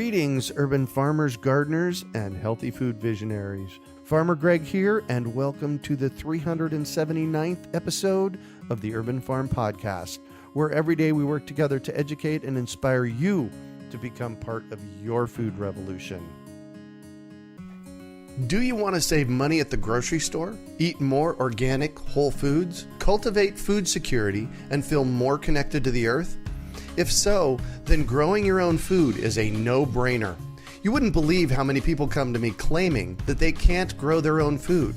Greetings, urban farmers, gardeners, and healthy food visionaries. Farmer Greg here, and welcome to the 379th episode of the Urban Farm Podcast, where every day we work together to educate and inspire you to become part of your food revolution. Do you want to save money at the grocery store, eat more organic, whole foods, cultivate food security, and feel more connected to the earth? If so, then growing your own food is a no-brainer. You wouldn't believe how many people come to me claiming that they can't grow their own food.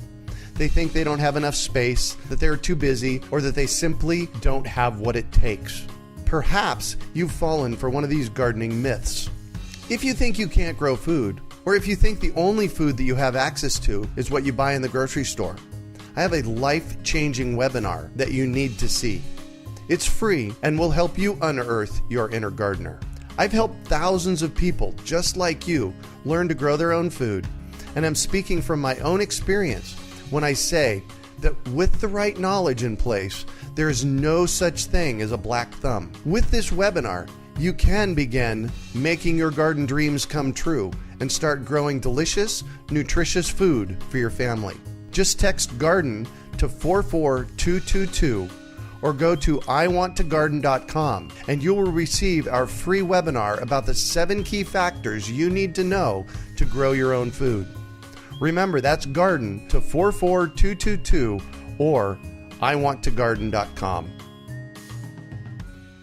They think they don't have enough space, that they're too busy, or that they simply don't have what it takes. Perhaps you've fallen for one of these gardening myths. If you think you can't grow food, or if you think the only food that you have access to is what you buy in the grocery store, I have a life-changing webinar that you need to see. It's free and will help you unearth your inner gardener. I've helped thousands of people just like you learn to grow their own food, and I'm speaking from my own experience when I say that with the right knowledge in place, there is no such thing as a black thumb. With this webinar, you can begin making your garden dreams come true and start growing delicious, nutritious food for your family. Just text GARDEN to 44222 or go to iwanttogarden.com and you will receive our free webinar about the 7 key factors you need to know to grow your own food. Remember, that's GARDEN to 44222 or iwanttogarden.com.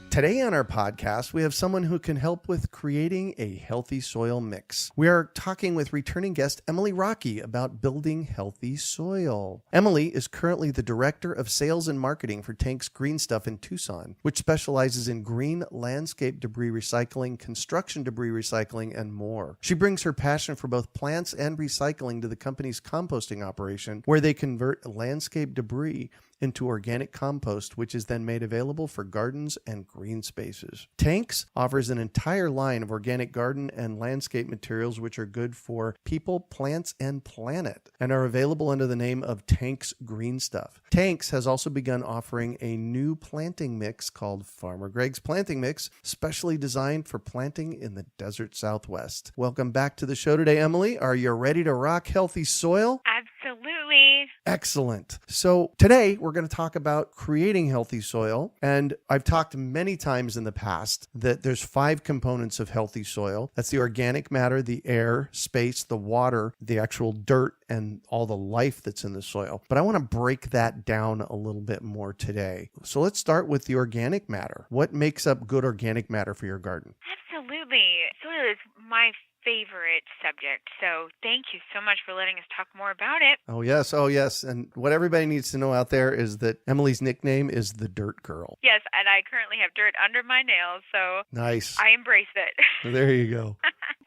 Today on our podcast, we have someone who can help with creating a healthy soil mix. We are talking with returning guest Emily Rockey about building healthy soil. Emily is currently the Director of Sales and Marketing for Tank's Green Stuff in Tucson, which specializes in green landscape debris recycling, construction debris recycling, and more. She brings her passion for both plants and recycling to the company's composting operation, where they convert landscape debris into organic compost, which is then made available for gardens and green spaces. Tanks offers an entire line of organic garden and landscape materials which are good for people, plants, and planet, and are available under the name of Tank's Green Stuff. Tanks has also begun offering a new planting mix called Farmer Greg's Planting Mix, specially designed for planting in the desert Southwest. Welcome back to the show today, Emily. Are you ready to rock healthy soil? Absolutely. Excellent. So today we're going to talk about creating healthy soil. And I've talked many times in the past that there's 5 components of healthy soil. That's the organic matter, the air, space, the water, the actual dirt, and all the life that's in the soil. But I want to break that down a little bit more today. So let's start with the organic matter. What makes up good organic matter for your garden? Absolutely. Soil is my favorite subject. So thank you so much for letting us talk more about it. Oh, yes. And what everybody needs to know out there is that Emily's nickname is the Dirt Girl. Yes, and I currently have dirt under my nails, so Nice. I embrace it. There you go.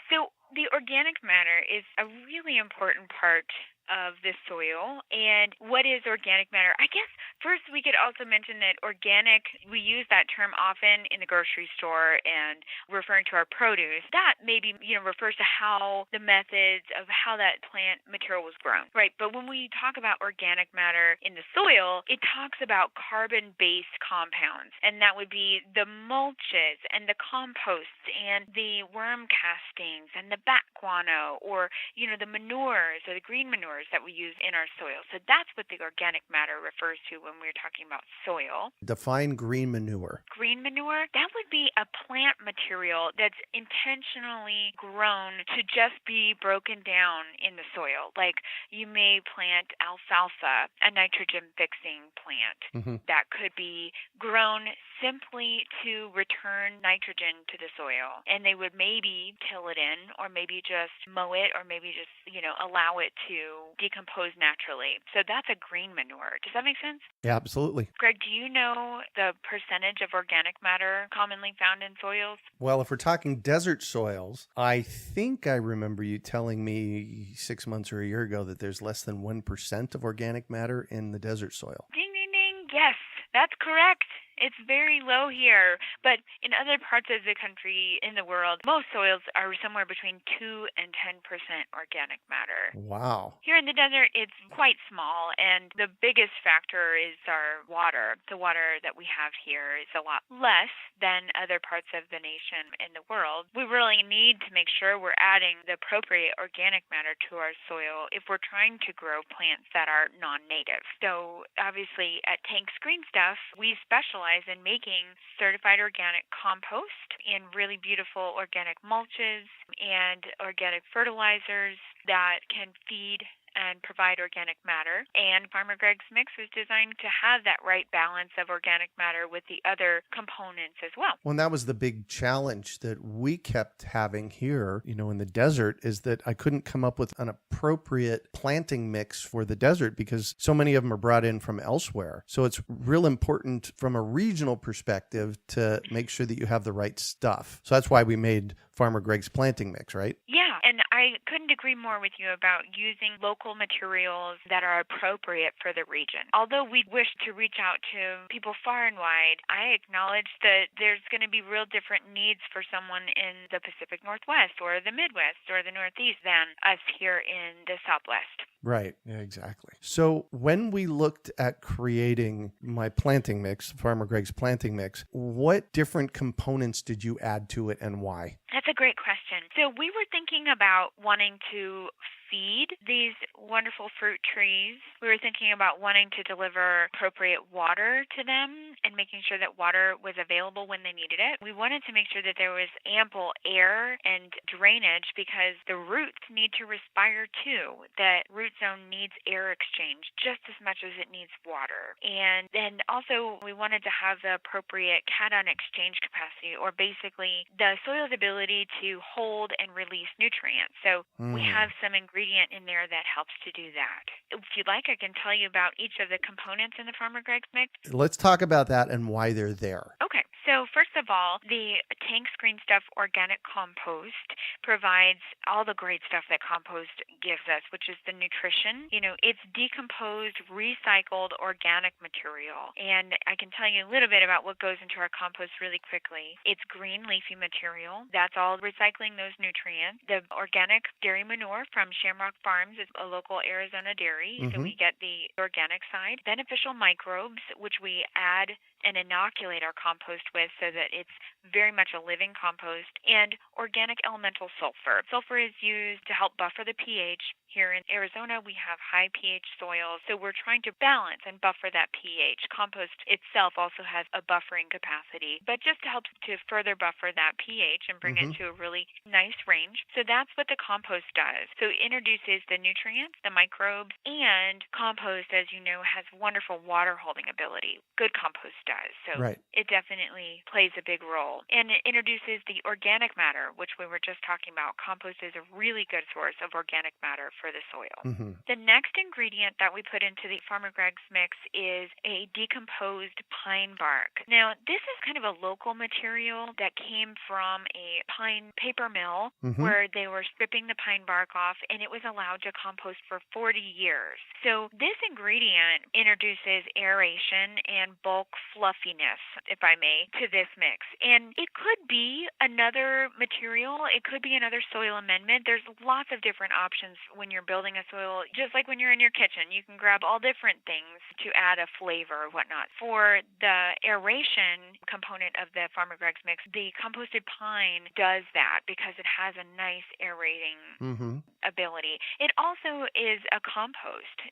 So the organic matter is a really important part of the soil. And what is organic matter? I guess first we could also mention that organic, we use that term often in the grocery store and referring to our produce. That maybe, refers to how the methods of how that plant material was grown, right? But when we talk about organic matter in the soil, it talks about carbon-based compounds. And that would be the mulches and the composts and the worm castings and the bat guano or, the manures or the green manures that we use in our soil. So that's what the organic matter refers to when we're talking about soil. Define green manure. Green manure, that would be a plant material that's intentionally grown to just be broken down in the soil. Like you may plant alfalfa, a nitrogen-fixing plant that could be grown simply to return nitrogen to the soil. And they would maybe till it in or maybe just mow it or maybe just, allow it to decompose naturally. So that's a green manure. Does that make sense? Yeah, absolutely. Greg, do you know the percentage of organic matter commonly found in soils? Well, if we're talking desert soils, I think I remember you telling me 6 months or a year ago that there's less than 1% of organic matter in the desert soil. Ding, ding, ding. Yes, that's correct. It's very low here, but in other parts of the country, in the world, most soils are somewhere between 2 and 10% organic matter. Wow. Here in the desert, it's quite small, and the biggest factor is our water. The water that we have here is a lot less than other parts of the nation and the world. We really need to make sure we're adding the appropriate organic matter to our soil if we're trying to grow plants that are non-native. So obviously at Tank's Green Stuff, we specialize in making certified organic compost and really beautiful organic mulches and organic fertilizers that can feed and provide organic matter. And Farmer Greg's Mix was designed to have that right balance of organic matter with the other components as well. Well, and that was the big challenge that we kept having here, in the desert, is that I couldn't come up with an appropriate planting mix for the desert because so many of them are brought in from elsewhere. So it's real important from a regional perspective to make sure that you have the right stuff. So that's why we made Farmer Greg's planting mix, right? Yeah, and I couldn't agree more with you about using local materials that are appropriate for the region. Although we wish to reach out to people far and wide, I acknowledge that there's going to be real different needs for someone in the Pacific Northwest or the Midwest or the Northeast than us here in the Southwest. Right. Yeah, exactly. So when we looked at creating my planting mix, Farmer Greg's planting mix, what different components did you add to it and why? That's a great question. So we were thinking about wanting to feed these wonderful fruit trees. We were thinking about wanting to deliver appropriate water to them and making sure that water was available when they needed it. We wanted to make sure that there was ample air and drainage because the roots need to respire too. The root zone needs air exchange just as much as it needs water. And then also we wanted to have the appropriate cation exchange capacity, or basically the soil's ability to hold and release nutrients. So we have some ingredient in there that helps to do that. If you'd like, I can tell you about each of the components in the Farmer Greg's Mix. Let's talk about that and why they're there. Okay. So first of all, the Tank's Green Stuff organic compost provides all the great stuff that compost gives us, which is the nutrition. It's decomposed, recycled organic material. And I can tell you a little bit about what goes into our compost really quickly. It's green leafy material. That's all recycling those nutrients. The organic dairy manure from Shamrock Farms is a local Arizona dairy, so we get the organic side. Beneficial microbes, which we add and inoculate our compost with so that it's very much a living compost, and organic elemental sulfur. Sulfur is used to help buffer the pH. Here in Arizona, we have high pH soils, so we're trying to balance and buffer that pH. Compost itself also has a buffering capacity, but just to help to further buffer that pH and bring it to a really nice range. So that's what the compost does. So it introduces the nutrients, the microbes, and compost, as you know, has wonderful water holding ability. Good compost does. So it definitely plays a big role. And it introduces the organic matter, which we were just talking about. Compost is a really good source of organic matter for the soil. The next ingredient that we put into the Farmer Greg's Mix is a decomposed pine bark. Now, this is kind of a local material that came from a pine paper mill where they were stripping the pine bark off, and it was allowed to compost for 40 years. So this ingredient introduces aeration and bulk fluffiness, if I may, to this mix. And it could be another material. It could be another soil amendment. There's lots of different options when you're building a soil. Just like when you're in your kitchen, you can grab all different things to add a flavor or whatnot. For the aeration component of the Farmer Greg's Mix, the composted pine does that because it has a nice aerating ability. It also is a compost,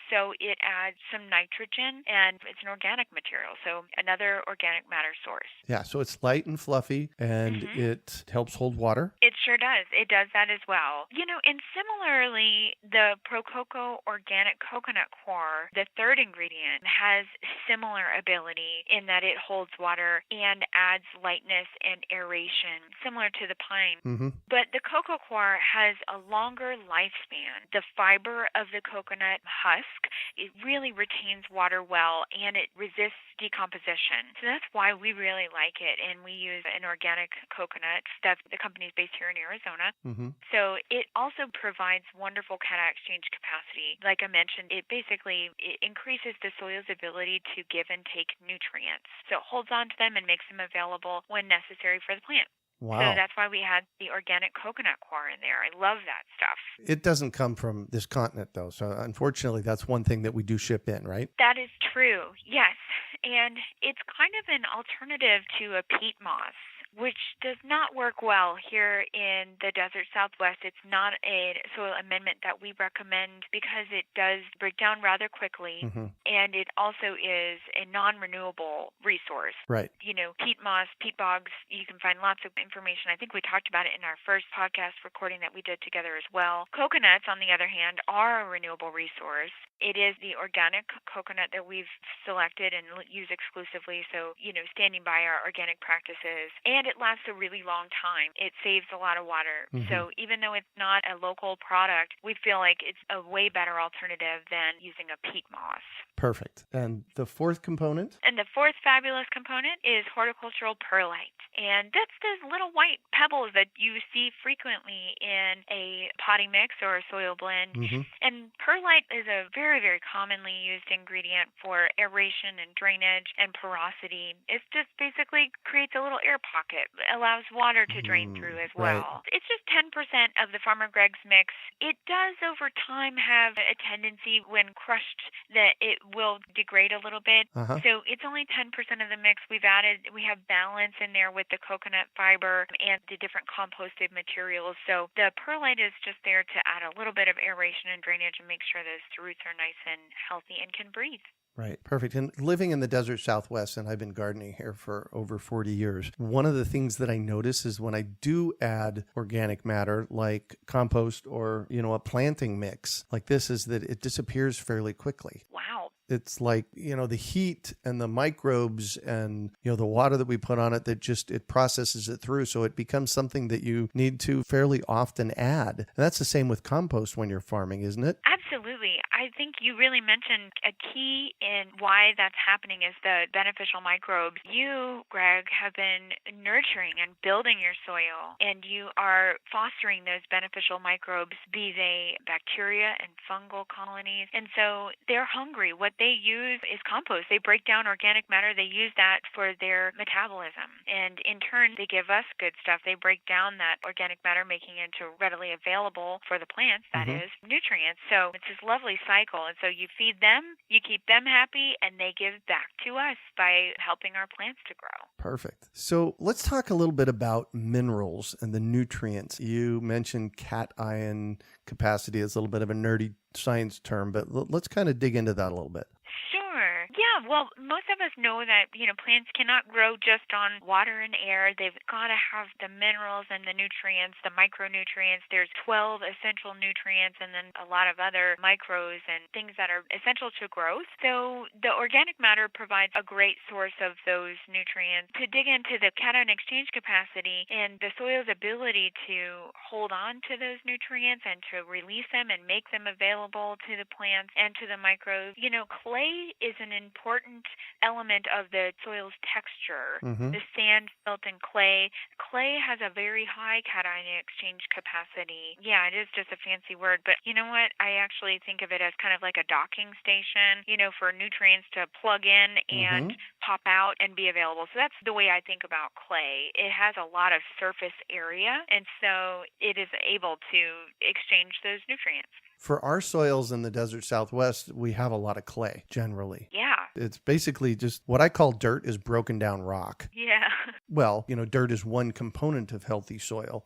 so it adds some nitrogen, and it's an organic material, so another organic matter source. Yeah, so it's light and fluffy, and it helps hold water. It sure does. It does that as well. And similarly, the Prococo organic coconut coir, the third ingredient, has similar ability in that it holds water and adds lightness and aeration, similar to the pine. But the cocoa coir has a longer longer lifespan. The fiber of the coconut husk, it really retains water well, and it resists decomposition. So that's why we really like it, and we use an organic coconut. The company's based here in Arizona. Mm-hmm. So it also provides wonderful cation exchange capacity. Like I mentioned, it increases the soil's ability to give and take nutrients. So it holds on to them and makes them available when necessary for the plant. Wow. So that's why we had the organic coconut coir in there. I love that stuff. It doesn't come from this continent, though. So unfortunately, that's one thing that we do ship in, right? That is true, yes. And it's kind of an alternative to a peat moss, which does not work well here in the desert Southwest. It's not a soil amendment that we recommend because it does break down rather quickly, and it also is a non-renewable resource. Right. Peat moss, peat bogs, you can find lots of information. I think we talked about it in our first podcast recording that we did together as well. Coconuts, on the other hand, are a renewable resource. It is the organic coconut that we've selected and use exclusively, so, standing by our organic practices. And it lasts a really long time. It saves a lot of water. So even though it's not a local product, we feel like it's a way better alternative than using a peat moss. Perfect. And the fourth component? And the fourth fabulous component is horticultural perlite. And that's those little white pebbles that you see frequently in a potting mix or a soil blend. And perlite is a very, very commonly used ingredient for aeration and drainage and porosity. It just basically creates a little air pocket. It allows water to drain through as well. Right. It's just 10% of the Farmer Greg's mix. It does over time have a tendency when crushed that it will degrade a little bit. So it's only 10% of the mix. We have balance in there with the coconut fiber and the different composted materials. So the perlite is just there to add a little bit of aeration and drainage and make sure those roots are nice and healthy and can breathe. Right. Perfect. And living in the desert Southwest, and I've been gardening here for over 40 years, one of the things that I notice is when I do add organic matter like compost or, a planting mix like this, is that it disappears fairly quickly. Wow. It's like, the heat and the microbes and, the water that we put on it, it processes it through. So it becomes something that you need to fairly often add. And that's the same with compost when you're farming, isn't it? Absolutely. I think you really mentioned a key in why that's happening is the beneficial microbes. You, Greg, have been nurturing and building your soil, and you are fostering those beneficial microbes, be they bacteria and fungal colonies. And so they're hungry. What they use is compost. They break down organic matter. They use that for their metabolism. And in turn, they give us good stuff. They break down that organic matter, making it into readily available for the plants, that is, nutrients. So it's this lovely cycle. And so you feed them, you keep them happy, and they give back to us by helping our plants to grow. Perfect. So let's talk a little bit about minerals and the nutrients. You mentioned cation capacity as a little bit of a nerdy science term, but let's kind of dig into that a little bit. Sure. Yeah, well, most of us know that, plants cannot grow just on water and air. They've got to have the minerals and the nutrients, the micronutrients. There's 12 essential nutrients and then a lot of other micros and things that are essential to growth. So the organic matter provides a great source of those nutrients. To dig into the cation exchange capacity and the soil's ability to hold on to those nutrients and to release them and make them available to the plants and to the microbes, clay is an important element of the soil's texture. The sand, silt, and clay. Clay has a very high cation exchange capacity. Yeah, it is just a fancy word, but you know what? I actually think of it as kind of like a docking station, for nutrients to plug in and pop out and be available. So that's the way I think about clay. It has a lot of surface area, and so it is able to exchange those nutrients. For our soils in the desert Southwest, we have a lot of clay generally. Yeah. It's basically just what I call dirt is broken down rock. Yeah. Well, dirt is one component of healthy soil.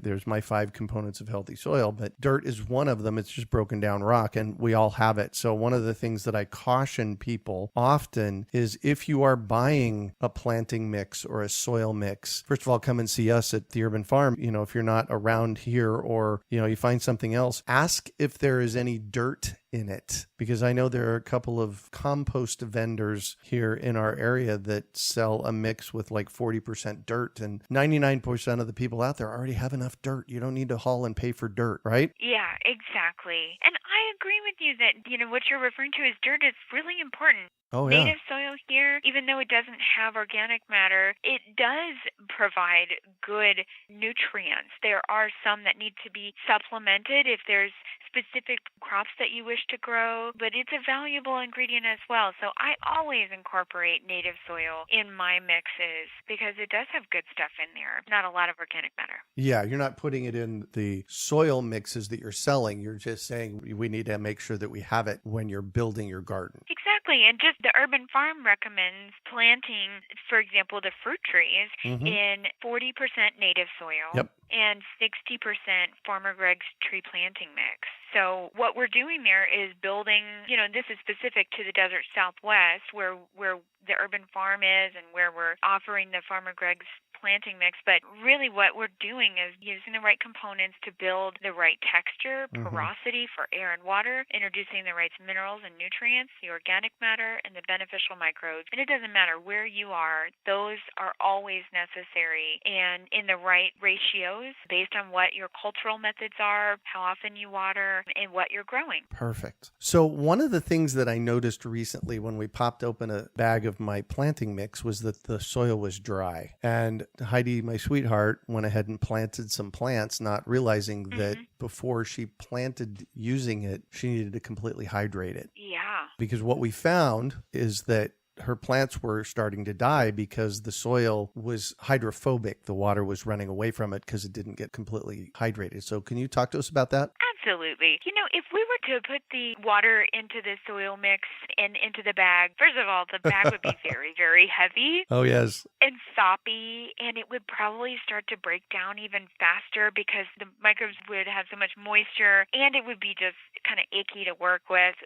There's my 5 components of healthy soil, but dirt is one of them. It's just broken down rock, and we all have it. So one of the things that I caution people often is if you are buying a planting mix or a soil mix, first of all, come and see us at the Urban Farm. If you're not around here or, you find something else, ask if there is any dirt in it? Because I know there are a couple of compost vendors here in our area that sell a mix with like 40% dirt, and 99% of the people out there already have enough dirt. You don't need to haul and pay for dirt, right? Yeah, exactly. And I agree with you that, what you're referring to as dirt is really important. Oh, yeah. Native soil here, even though it doesn't have organic matter, it does provide good nutrients. There are some that need to be supplemented if there's specific crops that you wish to grow, but it's a valuable ingredient as well. So I always incorporate native soil in my mixes because it does have good stuff in there, not a lot of organic matter. Yeah, you're not putting it in the soil mixes that you're selling. You're just saying we need to make sure that we have it when you're building your garden. Exactly. And just the urban farm recommends planting, for example, the fruit trees in 40% native soil. Yep. And 60% Farmer Greg's tree planting mix. So what we're doing there is building, this is specific to the desert Southwest where the urban farm is and where we're offering the Farmer Greg's planting mix. But really what we're doing is using the right components to build the right texture, porosity for air and water, introducing the right minerals and nutrients, the organic matter, and the beneficial microbes. And it doesn't matter where you are, those are always necessary and in the right ratio based on what your cultural methods are, how often you water, and what you're growing. Perfect. So one of the things that I noticed recently when we popped open a bag of my planting mix was that the soil was dry. And Heidi, my sweetheart, went ahead and planted some plants, not realizing that before she planted using it, she needed to completely hydrate it. Yeah. Because what we found is that her plants were starting to die because the soil was hydrophobic. The water was running away from it because it didn't get completely hydrated. So can you talk to us about that? Absolutely. If we were to put the water into the soil mix and into the bag, first of all, the bag would be very, very heavy. Oh, yes. And soppy, and it would probably start to break down even faster because the microbes would have so much moisture, and it would be just kind of icky to work with,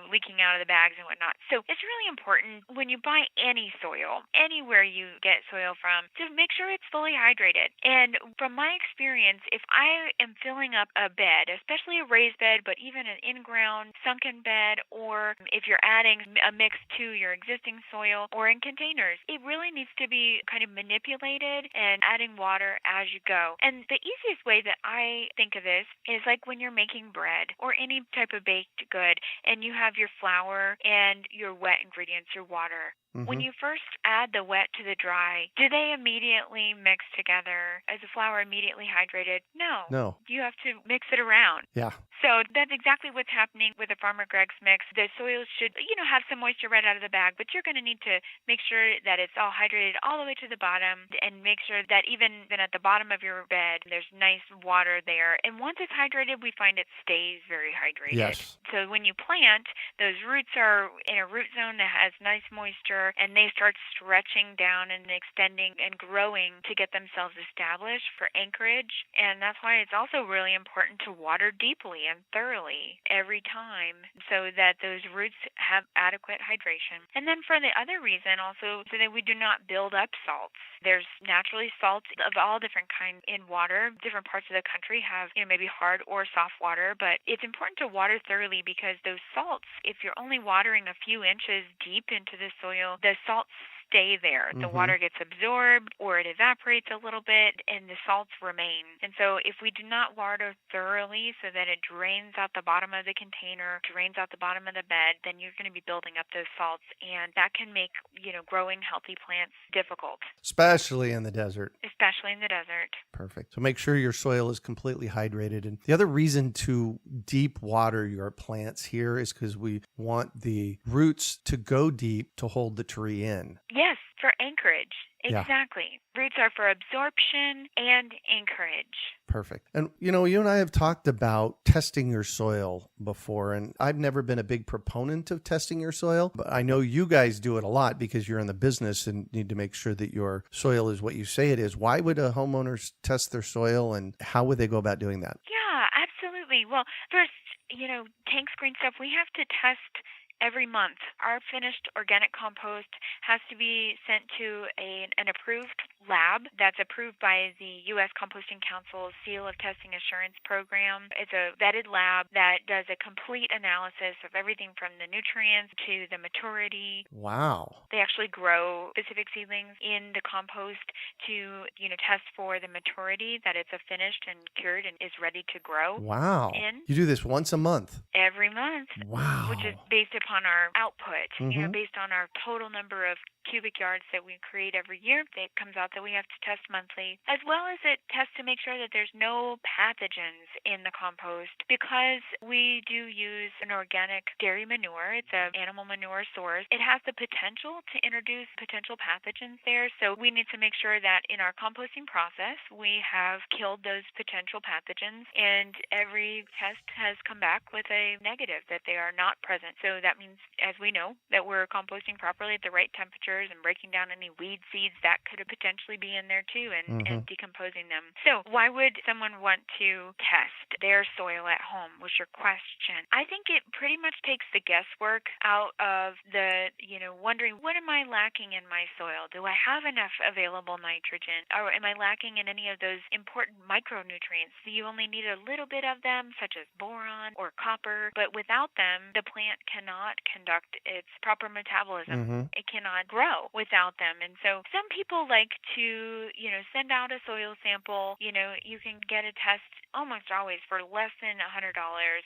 leaking out of the bags and whatnot. So it's really important when you buy any soil, anywhere you get soil from, to make sure it's fully hydrated. And from my experience, if I am filling up a bed, especially a raised bed, but even an in-ground sunken bed, or if you're adding a mix to your existing soil or in containers, it really needs to be kind of manipulated and adding water as you go. And the easiest way that I think of this is like when you're making bread or any type of baked good and you have your flour and your wet ingredients, your water. When you first add the wet to the dry, do they immediately mix together? Is the flour immediately hydrated? No. You have to mix it around. Yeah. So that's exactly what's happening with the Farmer Greg's mix. The soil should, have some moisture right out of the bag, but you're going to need to make sure that it's all hydrated all the way to the bottom and make sure that even then at the bottom of your bed, there's nice water there. And once it's hydrated, we find it stays very hydrated. Yes. So when you plant, those roots are in a root zone that has nice moisture, and they start stretching down and extending and growing to get themselves established for anchorage. And that's why it's also really important to water deeply and thoroughly every time so that those roots have adequate hydration. And then for the other reason also, so that we do not build up salts. There's naturally salts of all different kinds in water. Different parts of the country have, maybe hard or soft water, but it's important to water thoroughly because those salts, if you're only watering a few inches deep into the soil, the salts stay there. The water gets absorbed or it evaporates a little bit and the salts remain. And so if we do not water thoroughly so that it drains out the bottom of the container, drains out the bottom of the bed, then you're going to be building up those salts, and that can make, growing healthy plants difficult. Especially in the desert. Especially in the desert. Perfect. So make sure your soil is completely hydrated. And the other reason to deep water your plants here is because we want the roots to go deep to hold the tree in. Yes, for anchorage. Exactly. Yeah. Roots are for absorption and anchorage. Perfect. And, you and I have talked about testing your soil before, and I've never been a big proponent of testing your soil, but I know you guys do it a lot because you're in the business and need to make sure that your soil is what you say it is. Why would a homeowner test their soil, and how would they go about doing that? Yeah, absolutely. Well, first, tank screen stuff, we have to test every month. Our finished organic compost has to be sent to an approved lab that's approved by the U.S. Composting Council Seal of Testing Assurance Program. It's a vetted lab that does a complete analysis of everything from the nutrients to the maturity. Wow. They actually grow specific seedlings in the compost to, test for the maturity, that it's a finished and cured and is ready to grow. Wow. In. You do this once a month? Every month. Wow. Which is based upon our output, Mm-hmm. based on our total number of cubic yards that we create every year. It comes out that we have to test monthly, as well as it tests to make sure that there's no pathogens in the compost, because we do use an organic dairy manure. It's an animal manure source. It has the potential to introduce potential pathogens there, so we need to make sure that in our composting process we have killed those potential pathogens, and every test has come back with a negative that they are not present. So that means, as we know, that we're composting properly at the right temperature and breaking down any weed seeds that could potentially be in there too, and decomposing them. So why would someone want to test their soil at home, was your question. I think it pretty much takes the guesswork out of the, wondering, what am I lacking in my soil? Do I have enough available nitrogen? Or am I lacking in any of those important micronutrients? You only need a little bit of them, such as boron or copper, but without them, the plant cannot conduct its proper metabolism. It cannot grow without them. And so some people like to, send out a soil sample. You can get a test almost always for less than $100.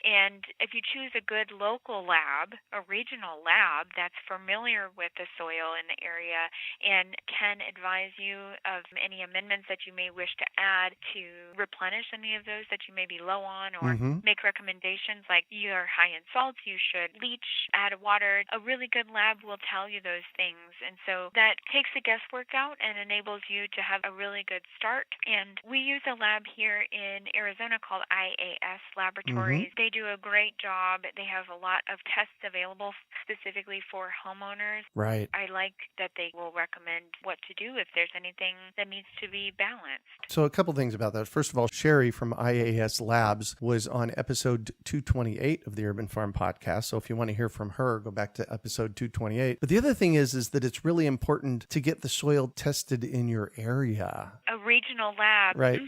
And if you choose a good local lab, a regional lab that's familiar with the soil in the area and can advise you of any amendments that you may wish to add to replenish any of those that you may be low on, or make recommendations like you're high in salts, you should leach, add water. A really good lab will tell you those things. And so that takes the guesswork out and enables you to have a really good start. And we use a lab here in Arizona called IAS Laboratories. They do a great job. They have a lot of tests available specifically for homeowners. Right. I like that they will recommend what to do if there's anything that needs to be balanced. So a couple things about that. First of all, Sherry from IAS Labs was on episode 228 of the Urban Farm podcast. So if you want to hear from her, go back to episode 228. But the other thing is that it's really important to get the soil tested in your area. A regional lab. Right.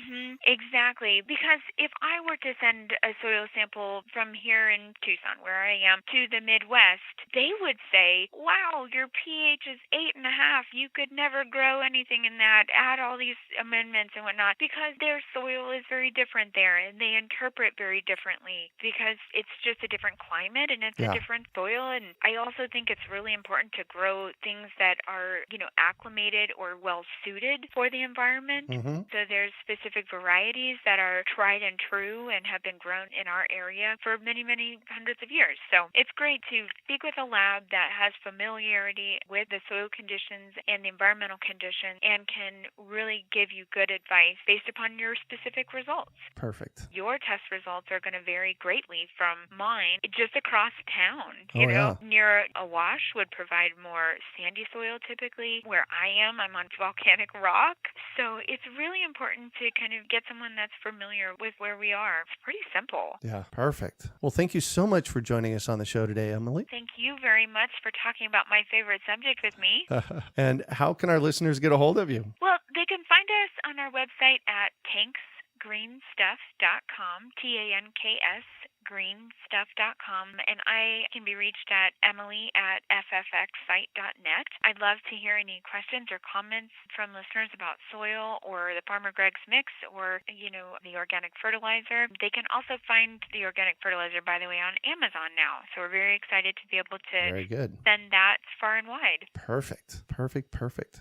Exactly. Because if I were to send a soil sample from here in Tucson, where I am, to the Midwest, they would say, wow, your pH is 8.5. You could never grow anything in that. Add all these amendments and whatnot, because their soil is very different there, and they interpret very differently because it's just a different climate and it's a different soil. And I also think it's really important to grow things that are, acclimated or well suited for the environment. So there's specific varieties that are tried and true and have been grown in our area for many, many hundreds of years. So it's great to speak with a lab that has familiarity with the soil conditions and the environmental conditions and can really give you good advice based upon your specific results. Perfect. Your test results are going to vary greatly from mine just across town. Near a wash would provide more sandy soil typically. Where I am, I'm on volcanic rock. So it's really important to kind of get someone that's familiar with where we are. It's pretty simple. Yeah, perfect. Well, thank you so much for joining us on the show today, Emily. Thank you very much for talking about my favorite subject with me. And how can our listeners get a hold of you? Well, they can find us on our website at tanksgreenstuff.com, TANKS greenstuff.com, and I can be reached at emily@ffxsite.net. I'd love to hear any questions or comments from listeners about soil or the Farmer Greg's Mix or, the organic fertilizer. They can also find the organic fertilizer, by the way, on Amazon now. So we're very excited to be able to send that far and wide. Perfect.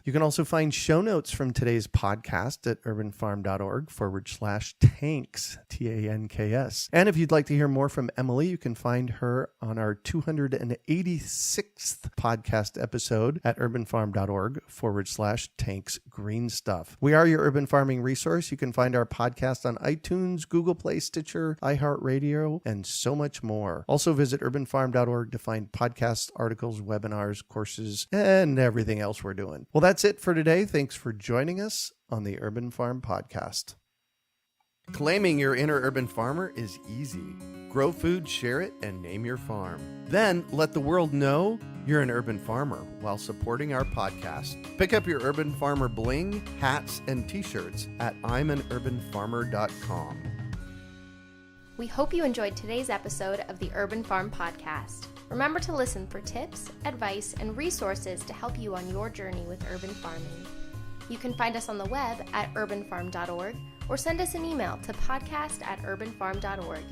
You can also find show notes from today's podcast at urbanfarm.org/tanks, TANKS. And if you'd like to hear more from Emily, you can find her on our 286th podcast episode at urbanfarm.org/tanksgreenstuff. We are your urban farming resource. You can find our podcast on iTunes, Google Play, Stitcher, iHeartRadio, and so much more. Also visit urbanfarm.org to find podcasts, articles, webinars, courses, and everything else we're doing. Well, that's it for today. Thanks for joining us on the Urban Farm Podcast. Claiming your inner urban farmer is easy. Grow food, share it, and name your farm. Then let the world know you're an urban farmer while supporting our podcast. Pick up your Urban Farmer bling, hats, and t-shirts at I'mAnUrbanFarmer.com. We hope you enjoyed today's episode of the Urban Farm Podcast. Remember to listen for tips, advice, and resources to help you on your journey with urban farming. You can find us on the web at urbanfarm.org or send us an email to podcast@urbanfarm.org.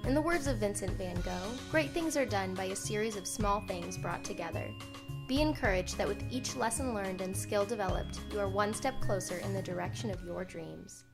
In the words of Vincent van Gogh, great things are done by a series of small things brought together. Be encouraged that with each lesson learned and skill developed, you are one step closer in the direction of your dreams.